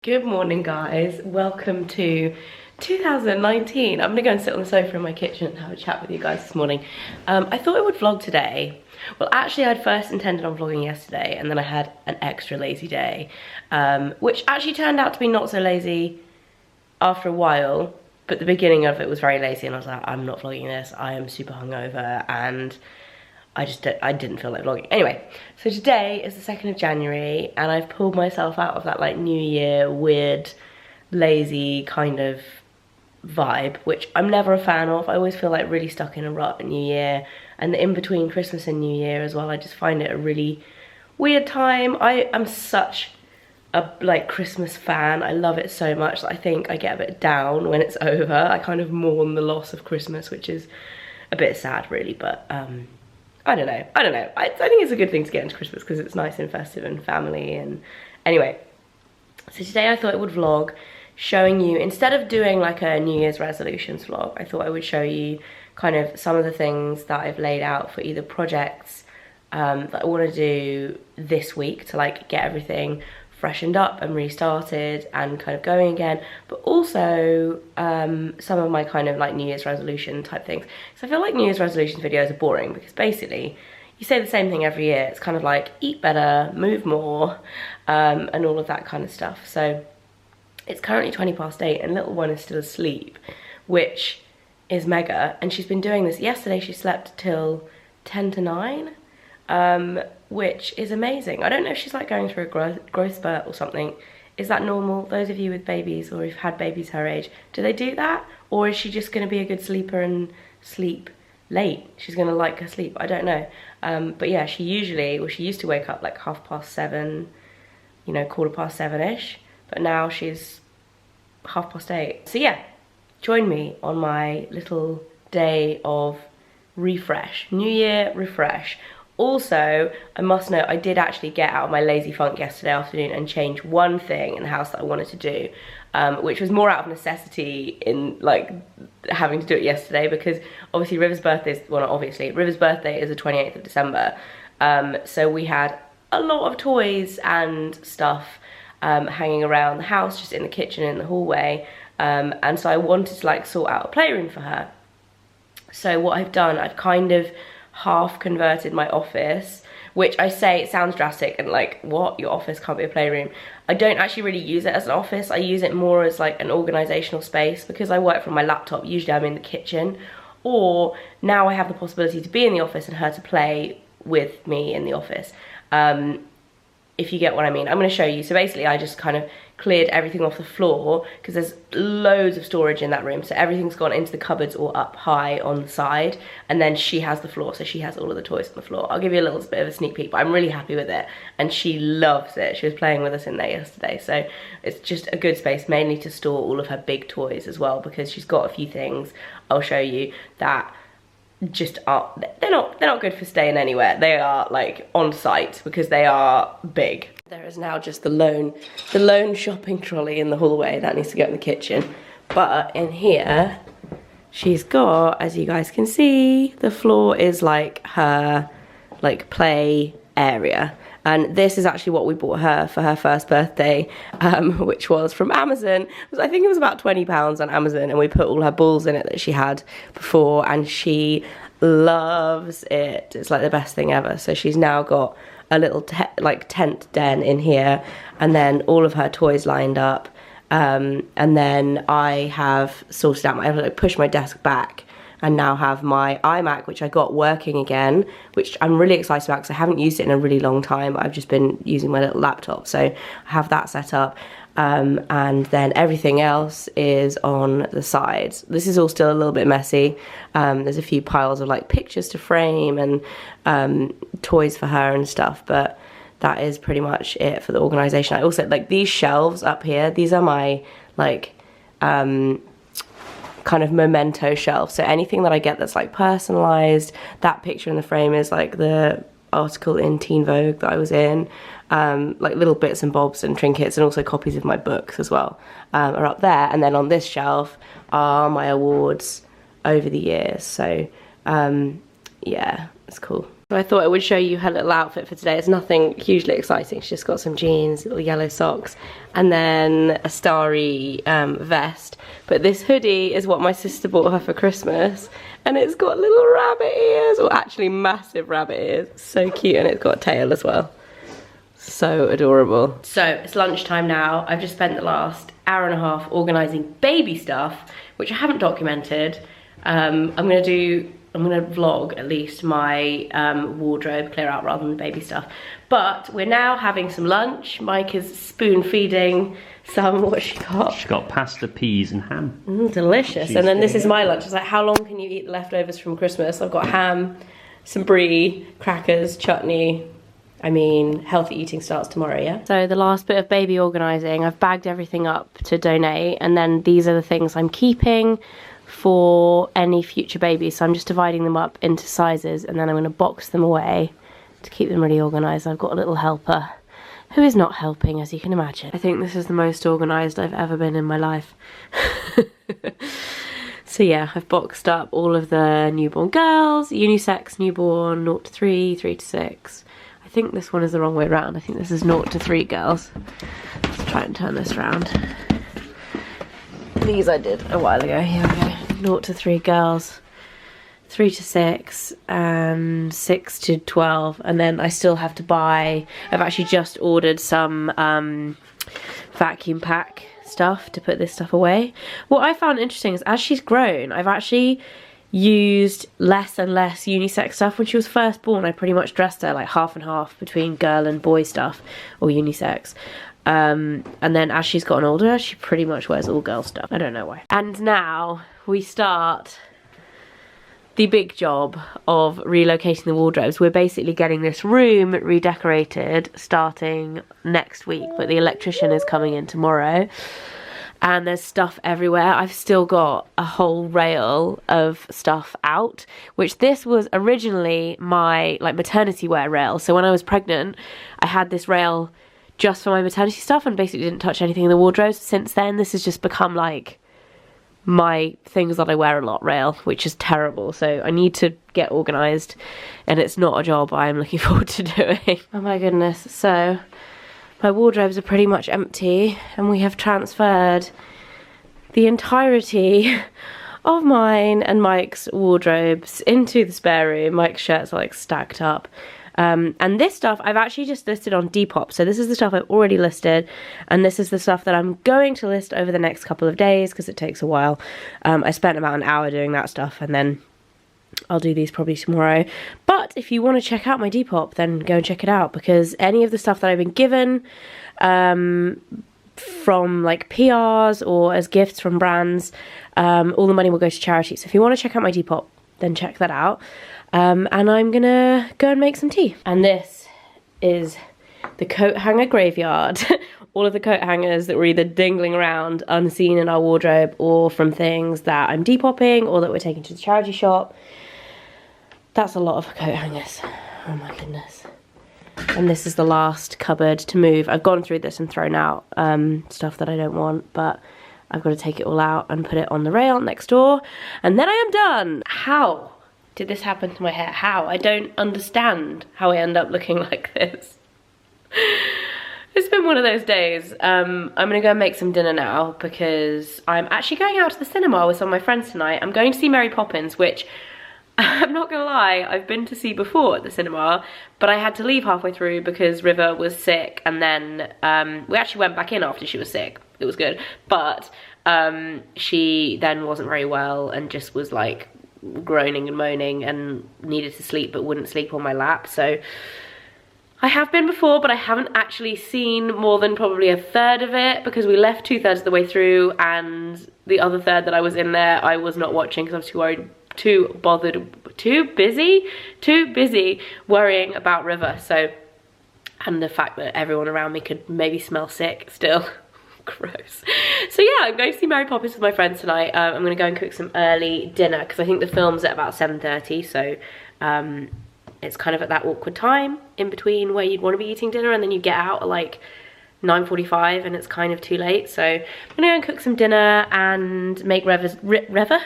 Good morning, guys. Welcome to 2019. I'm gonna go and sit on the sofa in my kitchen and have a chat with you guys this morning. I thought I would vlog today. Well, actually, I'd first intended on vlogging yesterday, and then I had an extra lazy day, which actually turned out to be not so lazy after a while, but the beginning of it was very lazy, and I was like, I'm not vlogging this. I am super hungover, and I didn't feel like vlogging. Anyway, so today is the 2nd of January and I've pulled myself out of that like New Year weird, lazy kind of vibe, which I'm never a fan of. I always feel like really stuck in a rut at New Year, and in between Christmas and New Year as well. I just find it a really weird time. I am such a like Christmas fan. I love it so much that I think I get a bit down when it's over. I kind of mourn the loss of Christmas, which is a bit sad really, but I don't know. I think it's a good thing to get into Christmas because it's nice and festive and family. And anyway, so today I thought I would vlog showing you, instead of doing like a New Year's resolutions vlog, I thought I would show you kind of some of the things that I've laid out for either projects that I want to do this week to like get everything freshened up and restarted and kind of going again, but also some of my kind of like New Year's resolution type things. So I feel like New Year's resolutions videos are boring because basically you say the same thing every year. It's kind of like eat better, move more, and all of that kind of stuff. So it's currently 8:20 and little one is still asleep, which is mega, and she's been doing this. Yesterday she slept till 10 to 9, which is amazing. I don't know if she's like going through a growth spurt or something. Is that normal? Those of you with babies or who've had babies her age, do they do that? Or is she just going to be a good sleeper and sleep late? She's going to like her sleep. I don't know. But yeah, she used to wake up like 7:30, you know, 7:15-ish. But now she's 8:30. So yeah, join me on my little day of refresh. New Year refresh. Also, I must note, I did actually get out of my lazy funk yesterday afternoon and change one thing in the house that I wanted to do, which was more out of necessity in like having to do it yesterday, because obviously River's birthday is, well not obviously, River's birthday is the 28th of December. So we had a lot of toys and stuff hanging around the house, just in the kitchen, in the hallway. And so I wanted to like sort out a playroom for her. So what I've done, I've kind of half converted my office, which I say it sounds drastic and like, what, your office can't be a playroom. I don't actually really use it as an office. I use it more as like an organizational space, because I work from my laptop. Usually I'm in the kitchen, or now I have the possibility to be in the office and her to play with me in the office. If you get what I mean. I'm going to show you. So basically I just kind of cleared everything off the floor because there's loads of storage in that room. So everything's gone into the cupboards or up high on the side, and then she has the floor, so she has all of the toys on the floor. I'll give you a little bit of a sneak peek, but I'm really happy with it and she loves it. She was playing with us in there yesterday, so it's just a good space, mainly to store all of her big toys as well, because she's got a few things I'll show you that just are, they're not good for staying anywhere. They are like on site because they are big. There is now just the lone shopping trolley in the hallway that needs to go in the kitchen. But in here she's got, as you guys can see, the floor is like her like play area. And this is actually what we bought her for her first birthday, which was from Amazon. I think it was about £20 on Amazon, and we put all her balls in it that she had before, and she loves it. It's like the best thing ever. So she's now got a little like tent den in here, and then all of her toys lined up. And then I have sorted out I've like pushed my desk back and now have my iMac, which I got working again, which I'm really excited about because I haven't used it in a really long time. I've just been using my little laptop, so I have that set up. And then everything else is on the sides. This is all still a little bit messy. There's a few piles of like pictures to frame and toys for her and stuff, but that is pretty much it for the organization. I also like these shelves up here. These are my like kind of memento shelf. So anything that I get that's like personalized, that picture in the frame is like the article in Teen Vogue that I was in, like little bits and bobs and trinkets, and also copies of my books as well are up there. And then on this shelf are my awards over the years. So yeah, it's cool. So I thought I would show you her little outfit for today. It's nothing hugely exciting. She's just got some jeans, little yellow socks, and then a starry vest. But this hoodie is what my sister bought her for Christmas, and it's got little rabbit ears, or actually massive rabbit ears. So cute, and it's got a tail as well. So adorable. So it's lunchtime now. I've just spent the last hour and a half organising baby stuff, which I haven't documented. I'm gonna vlog at least my wardrobe clear out rather than the baby stuff. But we're now having some lunch. Mike is spoon feeding some, what's she got? She's got pasta, peas and ham. Delicious. And then this is my lunch. It's like, how long can you eat the leftovers from Christmas? I've got ham, some brie, crackers, chutney. I mean, healthy eating starts tomorrow, yeah? So the last bit of baby organising, I've bagged everything up to donate, and then these are the things I'm keeping for any future babies. So I'm just dividing them up into sizes, and then I'm going to box them away to keep them really organised. I've got a little helper who is not helping, as you can imagine. I think this is the most organised I've ever been in my life. So yeah, I've boxed up all of the newborn girls, unisex newborn, 0 to 3, 3 to 6. I think this one is the wrong way around. I think this is 0 to 3 girls. Let's try and turn this around. These I did a while ago. Here we go. 0 to 3 girls, 3 to 6, and 6 to 12. And then I still have to buy, I've actually just ordered some vacuum pack stuff to put this stuff away. What I found interesting is as she's grown, I've actually used less and less unisex stuff. When she was first born, I pretty much dressed her like half and half between girl and boy stuff, or unisex. And then as she's gotten older, she pretty much wears all girl stuff. I don't know why. And now we start the big job of relocating the wardrobes. We're basically getting this room redecorated starting next week, but the electrician is coming in tomorrow. And there's stuff everywhere. I've still got a whole rail of stuff out, which this was originally my like maternity wear rail. So when I was pregnant, I had this rail just for my maternity stuff and basically didn't touch anything in the wardrobe. Since then, this has just become like my things that I wear a lot rail, which is terrible. So I need to get organised, and it's not a job I'm looking forward to doing. Oh my goodness. So my wardrobes are pretty much empty, and we have transferred the entirety of mine and Mike's wardrobes into the spare room. Mike's shirts are like stacked up. And this stuff I've actually just listed on Depop. So this is the stuff I've already listed, and this is the stuff that I'm going to list over the next couple of days because it takes a while. I spent about an hour doing that stuff, and then I'll do these probably tomorrow. But if you want to check out my Depop, then go and check it out, because any of the stuff that I've been given from like PRs or as gifts from brands, all the money will go to charity. So if you want to check out my Depop, then check that out. And I'm gonna go and make some tea. And this is the coat hanger graveyard. All of the coat hangers that were either dingling around unseen in our wardrobe, or from things that I'm depopping or that we're taking to the charity shop. That's a lot of coat hangers. Oh my goodness. And this is the last cupboard to move. I've gone through this and thrown out stuff that I don't want, but I've got to take it all out and put it on the rail next door, and then I am done. How did this happen to my hair? How? I don't understand how I end up looking like this. It's been one of those days. I'm gonna go and make some dinner now, because I'm actually going out to the cinema with some of my friends tonight. I'm going to see Mary Poppins, which I'm not gonna lie, I've been to see before at the cinema, but I had to leave halfway through because River was sick, and then we actually went back in after she was sick. It was good, but she then wasn't very well and just was like groaning and moaning and needed to sleep but wouldn't sleep on my lap. So I have been before, but I haven't actually seen more than probably a third of it, because we left 2/3 of the way through, and the other third that I was in there I was not watching because I was too worried, too busy worrying about River. So, and the fact that everyone around me could maybe smell sick still. Gross. So yeah, I'm going to see Mary Poppins with my friends tonight. I'm going to go and cook some early dinner, because I think the film's at about 7:30, so it's kind of at that awkward time in between where you'd want to be eating dinner, and then you get out at like 9:45 and it's kind of too late, so I'm gonna go and cook some dinner and make River,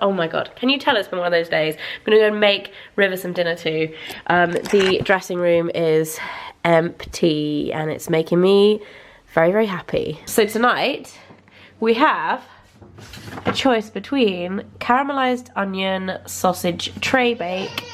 oh my god, can you tell it's been one of those days? I'm gonna go and make River some dinner too. The dressing room is empty and it's making me very, very happy. So tonight we have a choice between caramelized onion sausage tray bake.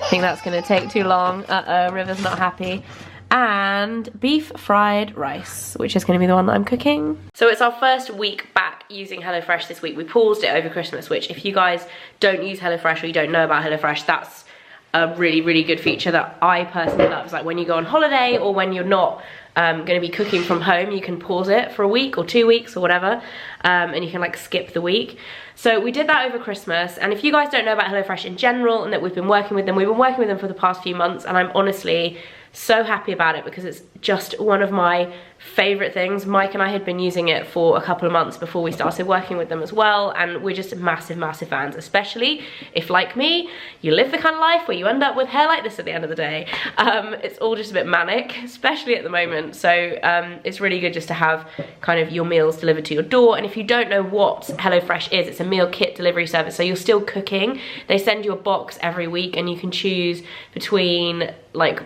I think that's gonna take too long. River's not happy. And beef fried rice, which is gonna be the one that I'm cooking. So it's our first week back using HelloFresh this week. We paused it over Christmas, which if you guys don't use HelloFresh or you don't know about HelloFresh, that's a really, really good feature that I personally love. It's like when you go on holiday or when you're not gonna be cooking from home, you can pause it for a week or 2 weeks or whatever, and you can like skip the week. So we did that over Christmas, and if you guys don't know about HelloFresh in general and that we've been working with them for the past few months, and I'm honestly so happy about it because it's just one of my favorite things. Mike and I had been using it for a couple of months before we started working with them as well, and we're just massive, massive fans, especially if, like me, you live the kind of life where you end up with hair like this at the end of the day. It's all just a bit manic, especially at the moment, so it's really good just to have kind of your meals delivered to your door. And if you don't know what HelloFresh is, it's a meal kit delivery service, so you're still cooking. They send you a box every week and you can choose between like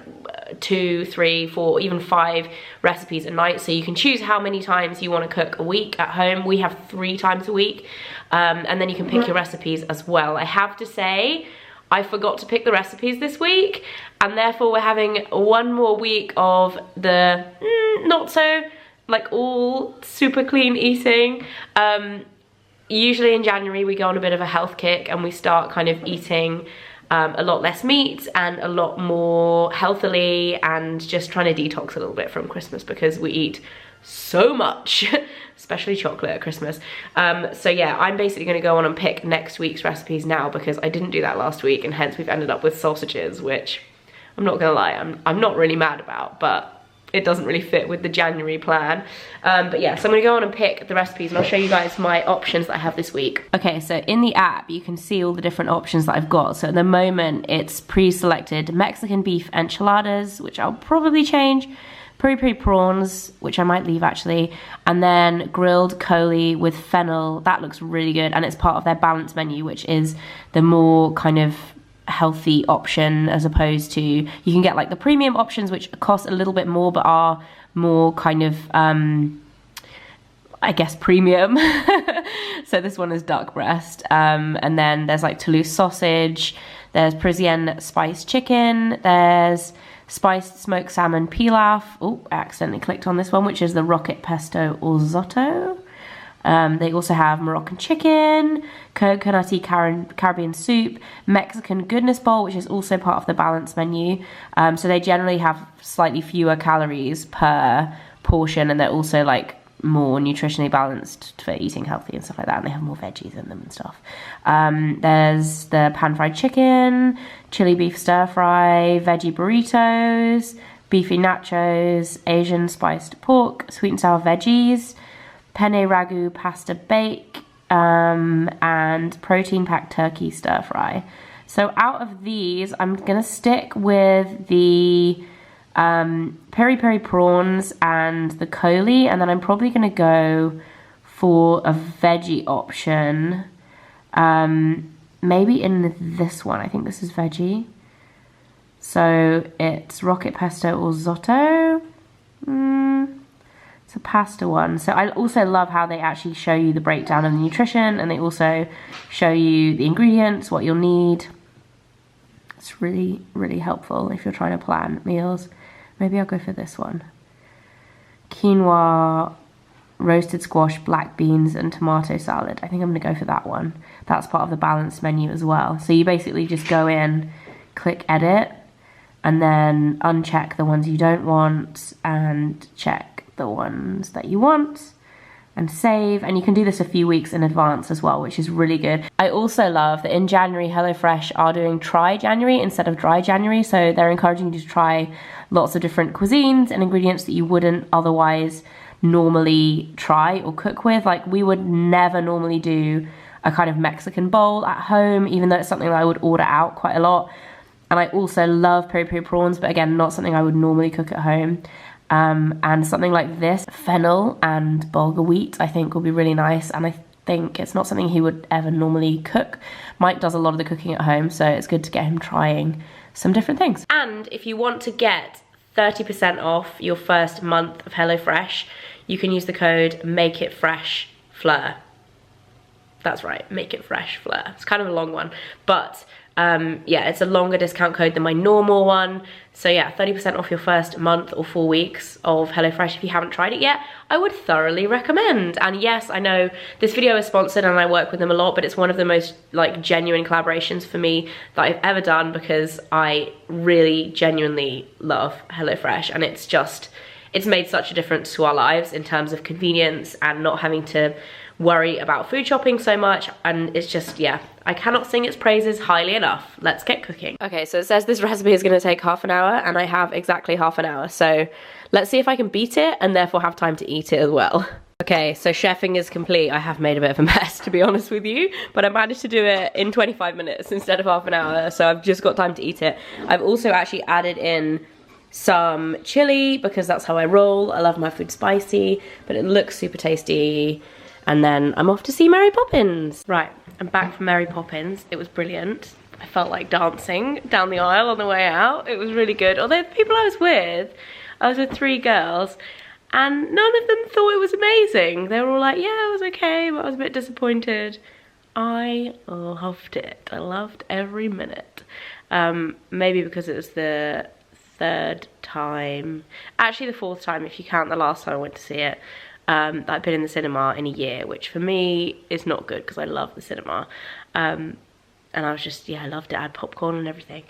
2, 3, 4, even 5 recipes a night, so you can choose how many times you want to cook a week at home. We have 3 times a week, and then you can pick your recipes as well. I have to say, I forgot to pick the recipes this week, and therefore we're having one more week of the not so like all super clean eating. Usually in January we go on a bit of a health kick and we start kind of eating a lot less meat and a lot more healthily, and just trying to detox a little bit from Christmas because we eat so much, especially chocolate at Christmas. So yeah, I'm basically gonna go on and pick next week's recipes now because I didn't do that last week, and hence we've ended up with sausages, which I'm not gonna lie, I'm not really mad about, but it doesn't really fit with the January plan. But yeah, so I'm gonna go on and pick the recipes and I'll show you guys my options that I have this week. Okay, so in the app, you can see all the different options that I've got. So at the moment, it's pre-selected Mexican beef enchiladas, which I'll probably change, peri-peri prawns, which I might leave actually, and then grilled coli with fennel. That looks really good, and it's part of their balanced menu, which is the more kind of healthy option, as opposed to, you can get like the premium options which cost a little bit more but are more kind of I guess premium. So this one is duck breast, and then there's like Toulouse sausage, there's Parisienne spiced chicken, there's spiced smoked salmon pilaf. Oh, I accidentally clicked on this one, which is the rocket pesto or risotto. They also have Moroccan chicken, coconutty Caribbean soup, Mexican goodness bowl, which is also part of the balanced menu. So they generally have slightly fewer calories per portion, and they're also like more nutritionally balanced for eating healthy and stuff like that, and they have more veggies in them and stuff. There's the pan-fried chicken, chili beef stir-fry, veggie burritos, beefy nachos, Asian spiced pork, sweet and sour veggies, penne ragu pasta bake, and protein-packed turkey stir-fry. So out of these, I'm gonna stick with the peri-peri prawns and the coli, and then I'm probably gonna go for a veggie option, maybe in this one. I think this is veggie. So it's rocket pesto or risotto. It's a pasta one. So I also love how they actually show you the breakdown of the nutrition, and they also show you the ingredients, what you'll need. It's really, really helpful if you're trying to plan meals. Maybe I'll go for this one. Quinoa, roasted squash, black beans, and tomato salad. I think I'm gonna go for that one. That's part of the balanced menu as well. So you basically just go in, click edit, and then uncheck the ones you don't want and check the ones that you want and save. And you can do this a few weeks in advance as well, which is really good. I also love that in January, HelloFresh are doing try January instead of dry January. So they're encouraging you to try lots of different cuisines and ingredients that you wouldn't otherwise normally try or cook with. Like we would never normally do a kind of Mexican bowl at home, even though it's something that I would order out quite a lot. And I also love peri-peri prawns, but again, not something I would normally cook at home. And something like this, fennel and bulgur wheat, I think will be really nice. And I think it's not something he would ever normally cook. Mike does a lot of the cooking at home, so it's good to get him trying some different things. And if you want to get 30% off your first month of HelloFresh, you can use the code MakeItFreshFleur. That's right, MakeItFreshFleur. It's kind of a long one, but yeah, it's a longer discount code than my normal one. So yeah, 30% off your first month or 4 weeks of HelloFresh. If you haven't tried it yet, I would thoroughly recommend. And yes, I know this video is sponsored and I work with them a lot, but it's one of the most like genuine collaborations for me that I've ever done, because I really genuinely love HelloFresh, and it's made such a difference to our lives in terms of convenience and not having to worry about food shopping so much. And it's just, yeah, I cannot sing its praises highly enough. Let's get cooking. Okay, so it says this recipe is going to take half an hour, and I have exactly half an hour, so let's see if I can beat it and therefore have time to eat it as well. Okay, so chefing is complete. I have made a bit of a mess, to be honest with you, but I managed to do it in 25 minutes instead of half an hour, so I've just got time to eat it. I've also actually added in some chili, because that's how I roll. I love my food spicy, but it looks super tasty. And then I'm off to see Mary Poppins. Right, I'm back from Mary Poppins. It was brilliant. I felt like dancing down the aisle on the way out. It was really good. Although the people I was with 3 girls, and none of them thought it was amazing. They were all like, yeah, it was okay, but I was a bit disappointed. I loved it. I loved every minute. Maybe because it was the 3rd time, actually the 4th time if you count the last time I went to see it. I've been in the cinema in a year, which for me is not good because I love the cinema. And I was just, yeah, I loved it. I had popcorn and everything.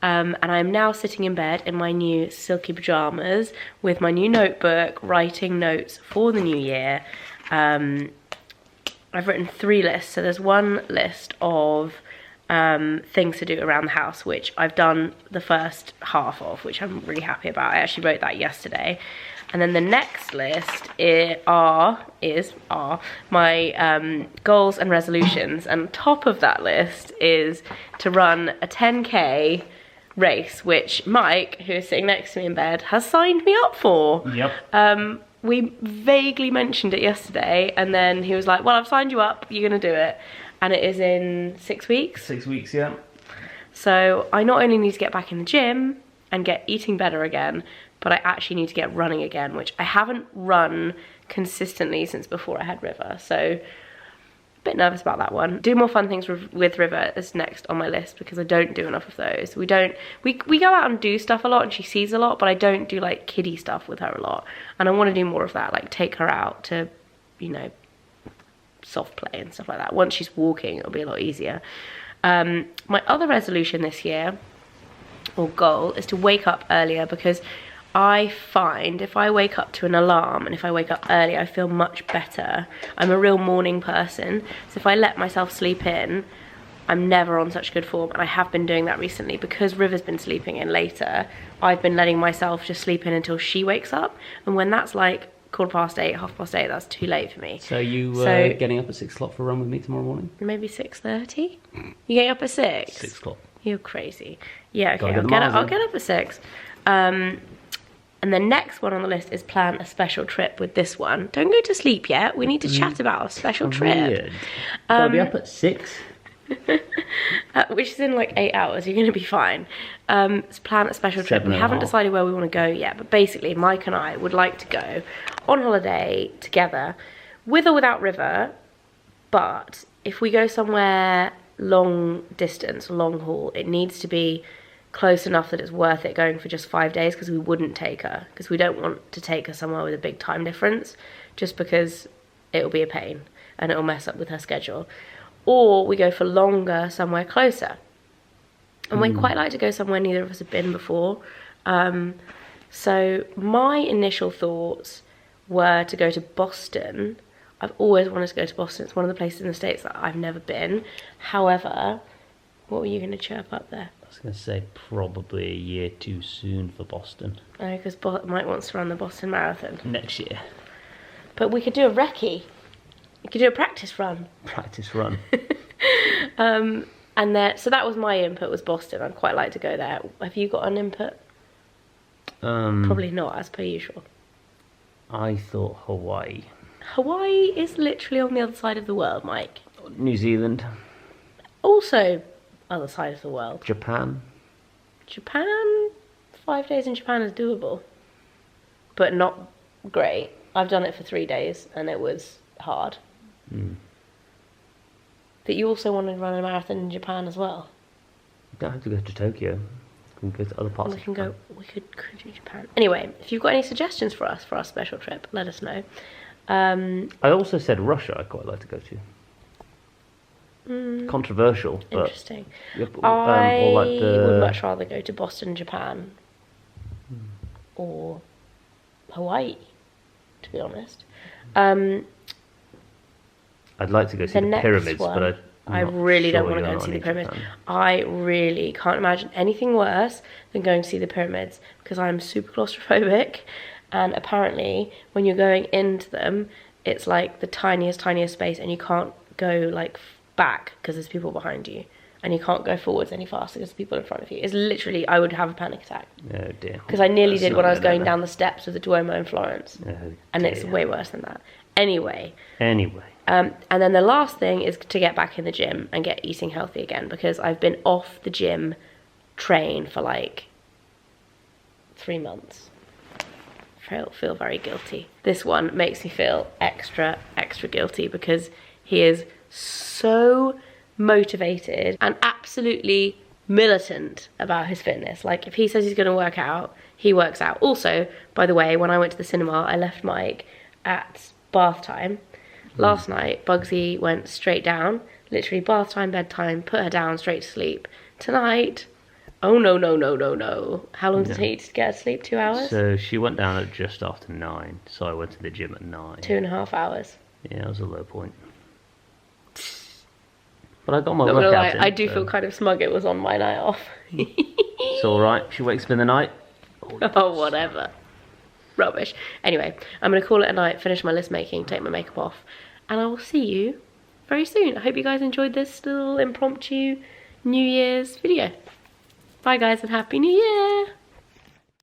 And I'm now sitting in bed in my new silky pajamas with my new notebook, writing notes for the new year. I've written 3 lists. So there's one list of things to do around the house, which I've done the first half of, which I'm really happy about. I actually wrote that yesterday. And then the next list are my goals and resolutions. And top of that list is to run a 10K race, which Mike, who is sitting next to me in bed, has signed me up for. Yep. We vaguely mentioned it yesterday, and then he was like, well, I've signed you up, you're gonna do it. And it is in 6 weeks. 6 weeks, yeah. So I not only need to get back in the gym and get eating better again, but I actually need to get running again, which I haven't run consistently since before I had River. So a bit nervous about that one. Do more fun things with River is next on my list, because I don't do enough of those. We go out and do stuff a lot, and she sees a lot, but I don't do like kiddie stuff with her a lot. And I want to do more of that, like take her out to, you know, soft play and stuff like that. Once she's walking, it'll be a lot easier. My other resolution this year, or goal, is to wake up earlier, because I find if I wake up to an alarm and if I wake up early, I feel much better. I'm a real morning person, so if I let myself sleep in, I'm never on such good form. And I have been doing that recently because River's been sleeping in later. I've been letting myself just sleep in until she wakes up, and when that's like 8:15, 8:30, that's too late for me. So you getting up at 6 o'clock for a run with me tomorrow morning? Maybe 6:30? You getting up at 6? 6 o'clock. You're crazy. Yeah, okay, I'll get up at 6. And the next one on the list is plan a special trip with this one. Don't go to sleep yet. We need to chat about a special trip. I'll be up at 6. Which is in like 8 hours. You're going to be fine. Let's plan a special trip. We haven't decided where we want to go yet, but basically Mike and I would like to go on holiday together, with or without River. But if we go somewhere long distance, long haul, it needs to be close enough that it's worth it going for just 5 days, because we wouldn't take her, because we don't want to take her somewhere with a big time difference, just because it'll be a pain and it'll mess up with her schedule. Or we go for longer somewhere closer, and we'd quite like to go somewhere neither of us have been before. So my initial thoughts were to go to Boston. I've always wanted to go to Boston. It's one of the places in the States that I've never been. However, what were you going to chirp up there? I was going to say probably a year too soon for Boston. Oh, because Mike wants to run the Boston Marathon. Next year. But we could do a recce. We could do a practice run. Practice run. And then, so that was my input, was Boston. I'd quite like to go there. Have you got an input? Probably not, as per usual. I thought Hawaii. Hawaii is literally on the other side of the world, Mike. New Zealand. Also, other side of the world. Japan. Japan, 5 days in Japan is doable, but not great. I've done it for 3 days and it was hard. But you also want to run a marathon in Japan as well. You don't have to go to Tokyo. We can go to other parts of Japan. We could do Japan. Anyway, if you've got any suggestions for us for our special trip, let us know. I also said Russia I'd quite like to go to. Controversial, but interesting. I would much rather go to Boston, Japan, or Hawaii, to be honest. I'd like to go see the pyramids, but I really don't want to go and see the pyramids. I really can't imagine anything worse than going to see the pyramids because I'm super claustrophobic, and apparently when you're going into them, it's like the tiniest space, and you can't go like back because there's people behind you, and you can't go forwards any faster because there's people in front of you. It's literally, I would have a panic attack. Oh dear. Because I nearly did when I was going down the steps of the Duomo in Florence. Oh, and it's way worse than that. Anyway. And then the last thing is to get back in the gym and get eating healthy again, because I've been off the gym train for like 3 months. Feel very guilty. This one makes me feel extra guilty because he is so motivated and absolutely militant about his fitness. Like, if he says he's going to work out, he works out. Also, by the way, when I went to the cinema, I left Mike at bath time. Last night, Bugsy went straight down, literally bath time, bedtime, put her down, straight to sleep. Tonight, oh no. How long did it take to get her to sleep? 2 hours? So she went down at just after 9, so I went to the gym at 9. 2.5 hours. Yeah, it was a low point. But I got my workout in. I do feel kind of smug it was on my night off. It's alright, she wakes up in the night. Oh, whatever. Rubbish. Anyway, I'm going to call it a night, finish my list making, take my makeup off, and I will see you very soon. I hope you guys enjoyed this little impromptu New Year's video. Bye guys, and Happy New Year!